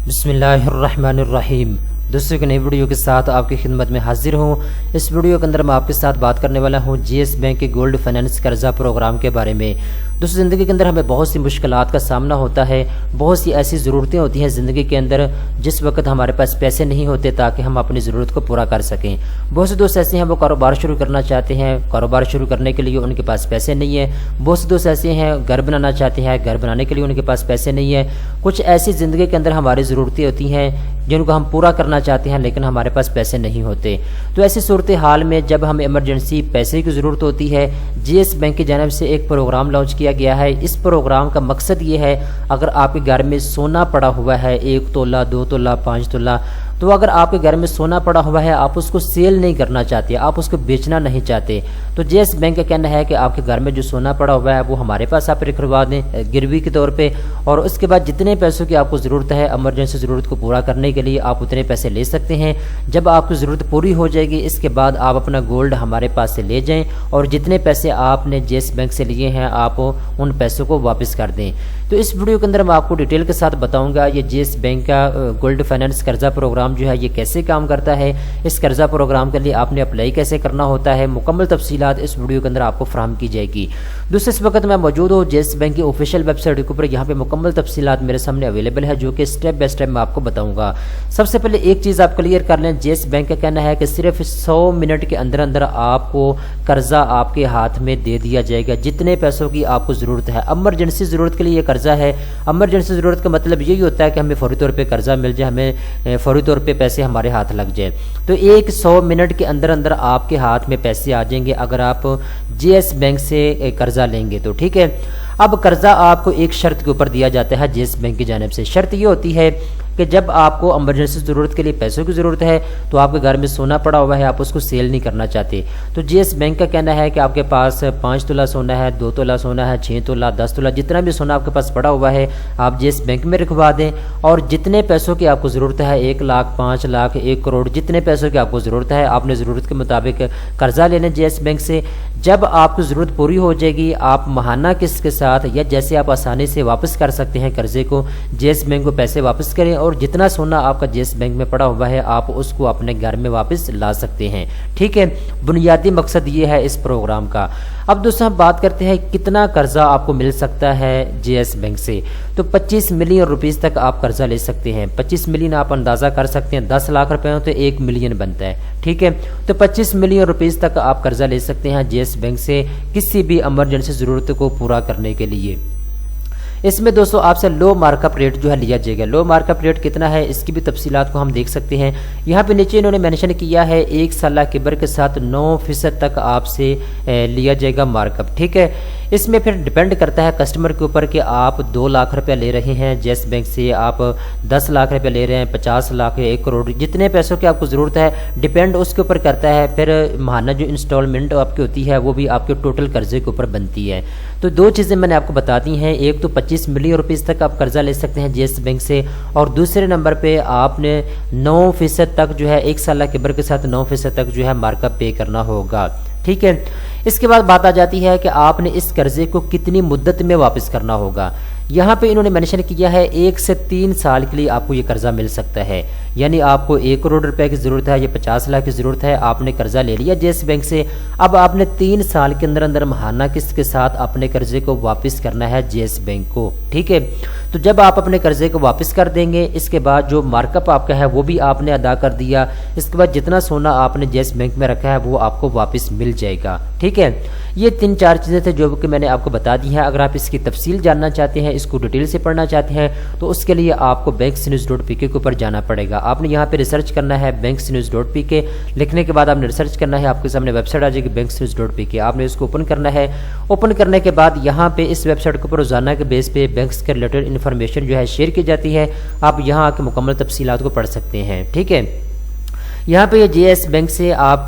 बिस्मिल्लाहिर्रहमानिर्रहीम। दोस्तों एक नई वीडियो के साथ आपकी खिदमत में हाजिर हूँ। इस वीडियो के अंदर मैं आपके साथ बात करने वाला हूँ जीएस बैंक के गोल्ड फाइनेंस कर्जा प्रोग्राम के बारे में। दोस्तों ज़िंदगी के अंदर हमें बहुत सी मुश्किलात का सामना होता है, बहुत सी ऐसी ज़रूरतें होती हैं ज़िंदगी के अंदर जिस वक्त हमारे पास पैसे नहीं होते ताकि हम अपनी ज़रूरत को पूरा कर सकें। बहुत से दोस्त ऐसे हैं वो कारोबार शुरू करना चाहते हैं, कारोबार शुरू करने के लिए उनके पास पैसे नहीं है। बहुत से दोस्त ऐसे हैं घर बनाना चाहते हैं, घर बनाने के लिए उनके पास पैसे नहीं है। कुछ ऐसी ज़िंदगी के अंदर हमारी ज़रूरतें होती हैं जिनको हम पूरा करना चाहते हैं लेकिन हमारे पास पैसे नहीं होते। तो ऐसी सूरत हाल में जब हमें इमरजेंसी पैसे की ज़रूरत होती है, जीएस बैंक की जानिब से एक प्रोग्राम लॉन्च किया गया है। इस प्रोग्राम का मकसद ये है, अगर आपके घर में सोना पड़ा हुआ है 1 तोला 2 तोला 5 तोला, तो अगर आपके घर में सोना पड़ा हुआ है, आप उसको सेल नहीं करना चाहते, आप उसको बेचना नहीं चाहते, तो जीएस बैंक का कहना है कि आपके घर में जो सोना पड़ा हुआ है वो हमारे पास आप रखवा दें गिरवी के तौर पे, और उसके बाद जितने पैसों की आपको ज़रूरत है इमरजेंसी ज़रूरत को पूरा करने के लिए आप उतने पैसे ले सकते हैं। जब आपकी ज़रूरत पूरी हो जाएगी इसके बाद आप अपना गोल्ड हमारे पास से ले जाएं और जितने पैसे आपने जीएस बैंक से लिए हैं आप उन पैसों को वापस कर दें। तो इस वीडियो के अंदर मैं आपको डिटेल के साथ बताऊंगा ये जीएस बैंक का गोल्ड फाइनेंस कर्जा प्रोग्राम जो है ये कैसे काम करता है, इस कर्जा प्रोग्राम के लिए आपने अप्लाई कैसे करना होता है, मुकम्मल तफसीलात इस वीडियो के अंदर आपको फराहम की जाएगी। दोस्तों इस वक्त मैं मौजूद हूँ जीएस बैंक की ऑफिशियल वेबसाइट के ऊपर, यहाँ पे मुकम्मल तफसीलात मेरे सामने अवेलेबल है जो कि स्टेप बाय स्टेप मैं आपको बताऊंगा। सबसे पहले एक चीज़ आप क्लियर कर लें, जीएस बैंक का कहना है कि सिर्फ 100 मिनट के अंदर अंदर आपको कर्जा आपके हाथ में दे दिया जाएगा जितने पैसों की आपको ज़रूरत है। इमरजेंसी ज़रूरत के लिए ये कर्जा है। इमरजेंसी ज़रूरत का मतलब यही होता है कि हमें फौरी तौर पे कर्जा मिल जाए, हमें फौरी तौर पे पैसे हमारे हाथ लग जाए। तो 100 मिनट के अंदर अंदर आपके हाथ में पैसे आ जाएंगे अगर आप जीएस बैंक से कर्जा लेंगे तो, ठीक है। अब कर्जा आपको एक शर्त के ऊपर दिया जाता है जीएस बैंक की जानिब से। शर्त ये होती है कि जब आपको इमरजेंसी ज़रूरत के लिए पैसों की ज़रूरत है तो आपके घर में सोना पड़ा हुआ है, आप उसको सेल नहीं करना चाहते, तो जीएस बैंक का कहना है कि आपके पास 5 तोला सोना है, 2 तोला सोना है, 6 तोला 10 तोला, जितना भी सोना आपके पास पड़ा हुआ है आप जीएस बैंक में रखवा दें और जितने पैसों की आपको ज़रूरत है 1 लाख 5 लाख 1 करोड़ जितने पैसों की आपको ज़रूरत है आपने ज़रूरत के मुताबिक कर्जा ले लें जीएस बैंक से। जब आपकी ज़रूरत पूरी हो जाएगी आप महाना किस्त के साथ या जैसे आप आसानी से वापस कर सकते हैं कर्जे को, जीएस बैंक को पैसे वापस करें और जितना सोना आपका जीएस बैंक में पड़ा हुआ है आप उसको अपने घर में वापस ला सकते हैं, ठीक है। बुनियादी मकसद ये है इस प्रोग्राम का। अब दोस्तों हम बात करते हैं कितना कर्जा आपको मिल सकता है जीएस बैंक से। तो 25 मिलियन रुपीस तक आप कर्जा ले सकते हैं। 25 मिलियन आप अंदाज़ा कर सकते हैं, 10 लाख रुपए हो तो 1 मिलियन बनता है, ठीक है। तो 25 मिलियन रुपीस तक आप कर्जा ले सकते हैं जीएस बैंक से किसी भी इमरजेंसी ज़रूरत को पूरा करने के लिए। इसमें दोस्तों आपसे लो मार्कअप रेट जो है लिया जाएगा। लो मार्कअप रेट कितना है इसकी भी तफसीलात को हम देख सकते हैं। यहाँ पे नीचे इन्होंने मेंशन किया है 1 साल किबर के साथ 9% तक आपसे लिया जाएगा मार्कअप, ठीक है। इसमें फिर डिपेंड करता है कस्टमर के ऊपर कि आप 2 लाख रुपया ले रहे हैं जीएस बैंक से, आप 10 लाख रुपया ले रहे हैं, 50 लाख या 1 करोड़, जितने पैसों की आपको ज़रूरत है डिपेंड उसके ऊपर करता है। फिर महाना जो इंस्टॉलमेंट आपकी होती है वो भी आपके टोटल कर्जे के ऊपर बनती है। तो 2 चीज़ें मैंने आपको बता दी हैं, एक तो 25 मिलियन रुपीस तक आप कर्जा ले सकते हैं जीएस बैंक से और दूसरे नंबर पे आपने 9% तक जो है 1 साल के बर के साथ 9% तक जो है मार्कअप पे करना होगा, ठीक है। इसके बाद बात आ जाती है कि आपने इस कर्जे को कितनी मुद्दत में वापस करना होगा। यहाँ पे इन्होंने मेंशन किया है 1 से 3 साल के लिए आपको ये कर्जा मिल सकता है, यानी आपको 1 करोड़ रुपए की ज़रूरत है या 50 लाख की ज़रूरत है, आपने कर्जा ले लिया जीएस बैंक से, अब आपने 3 साल के अंदर अंदर महाना किस्त के साथ अपने कर्जे को वापस करना है जीएस बैंक को, ठीक है। तो जब आप अपने कर्जे को वापस कर देंगे इसके बाद जो मार्कअप आपका है वो भी आपने अदा कर दिया, इसके बाद जितना सोना आपने जीएस बैंक में रखा है वो आपको वापस मिल जाएगा, ठीक है। ये 3-4 चीज़ें थे जो कि मैंने आपको बता दी हैं। अगर आप इसकी तफसील जानना चाहते हैं, इसको डिटेल से पढ़ना चाहते हैं तो उसके लिए आपको banksnews.pk के ऊपर जाना पड़ेगा। आपने यहाँ पे रिसर्च करना है banksnews.pk, लिखने के बाद आपने रिसर्च करना है, आपके सामने वेबसाइट आ जाएगी banksnews.pk, आपने इसको ओपन करना है। ओपन करने के बाद यहाँ पे इस वेबसाइट के ऊपर रोजाना के बेस पे बैंक्स के रिलेटेड इन्फॉर्मेशन जो है शेयर की जाती है, आप यहाँ आके मुकम्मल तफसीलात को पढ़ सकते हैं, ठीक है। यहाँ पे जीएस बैंक से आप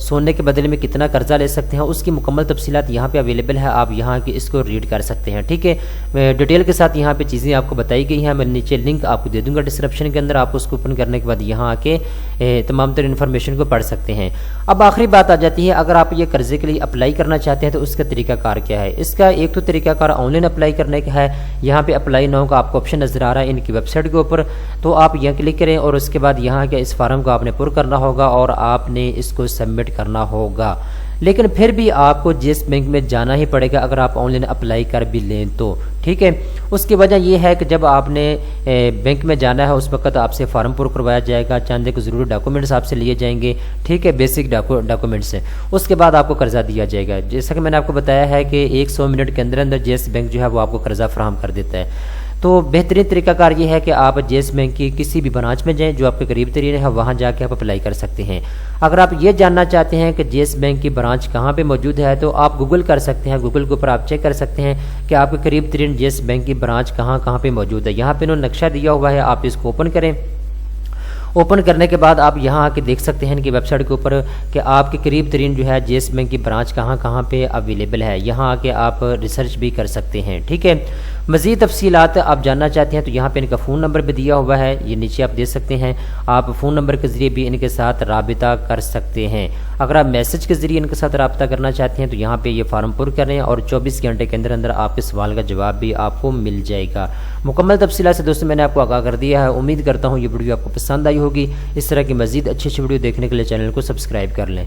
सोने के बदले में कितना कर्जा ले सकते हैं उसकी मुकम्मल तफसीलात यहाँ पे अवेलेबल है, आप यहाँ के इसको रीड कर सकते हैं, ठीक है। डिटेल के साथ यहाँ पे चीज़ें आपको बताई गई हैं, मैं नीचे लिंक आपको दे दूँगा डिस्क्रिप्शन के अंदर, आप उसको ओपन करने के बाद यहाँ आके तमाम तर इन्फॉर्मेशन को पढ़ सकते हैं। अब आखिरी बात आ जाती है, अगर आप ये कर्ज़े के लिए अप्लाई करना चाहते हैं तो उसका तरीकाकार क्या है। इसका एक तो तरीकाकार ऑनलाइन अप्लाई करने का है। यहाँ पे अप्लाई नाउ का आपको ऑप्शन नज़र आ रहा है इनकी वेबसाइट के ऊपर, तो आप यहाँ क्लिक करें और उसके बाद यहाँ के इस फार्म को आपने पुर करना होगा और आपने इसको सबमिट करना होगा। लेकिन फिर भी आपको जीएस बैंक में जाना ही पड़ेगा अगर आप ऑनलाइन अप्लाई कर भी लें तो, ठीक है। उसकी वजह यह है कि जब आपने बैंक में जाना है उस वक्त आपसे फॉर्म पुर करवाया जाएगा, चंद एक ज़रूरी डॉक्यूमेंट्स आपसे लिए जाएंगे, ठीक है, बेसिक डॉक्यूमेंट्स हैं। उसके बाद आपको कर्जा दिया जाएगा। जैसा कि मैंने आपको बताया है कि 100 मिनट के अंदर अंदर जीएस बैंक जो है वो आपको कर्जा फराहम कर देता है। तो बेहतरीन तरीकाकार ये है कि आप जीएस बैंक की किसी भी ब्रांच में जाएं जो आपके करीब तरीन है, वहाँ जाके आप अप्लाई कर सकते हैं। अगर आप ये जानना चाहते हैं कि जीएस बैंक की ब्रांच कहाँ पे मौजूद है तो आप गूगल कर सकते हैं। गूगल के ऊपर आप चेक कर सकते हैं कि आपके करीब तरीन जीएस बैंक की ब्रांच कहाँ पे मौजूद है। यहाँ पे उन्होंने नक्शा दिया हुआ है, आप इसको ओपन करें। ओपन करने के बाद आप यहाँ आके देख सकते हैं इनकी वेबसाइट के ऊपर कि आपके करीब तरीन जो है जीएस बैंक की ब्रांच कहाँ पे अवेलेबल है। यहाँ आके आप रिसर्च भी कर सकते हैं, ठीक है। मज़ीद तफसीलात आप जानना चाहते हैं तो यहाँ पे इनका फ़ोन नंबर भी दिया हुआ है, ये नीचे आप देख सकते हैं। आप फ़ोन नंबर के ज़रिए भी इनके साथ राबिता कर सकते हैं। अगर आप मैसेज के ज़रिए इनके साथ राबिता करना चाहते हैं तो यहाँ पे ये फार्म पुर करें और 24 घंटे के अंदर अंदर आपके सवाल का जवाब भी आपको मिल जाएगा। मुकम्मल तफसीलात से दोस्तों मैंने आपको आगाह कर दिया है। उम्मीद करता हूँ ये वीडियो आपको पसंद आई होगी। इस तरह की मज़ीद अच्छी वीडियो देखने के लिए चैनल को सब्सक्राइब कर लें।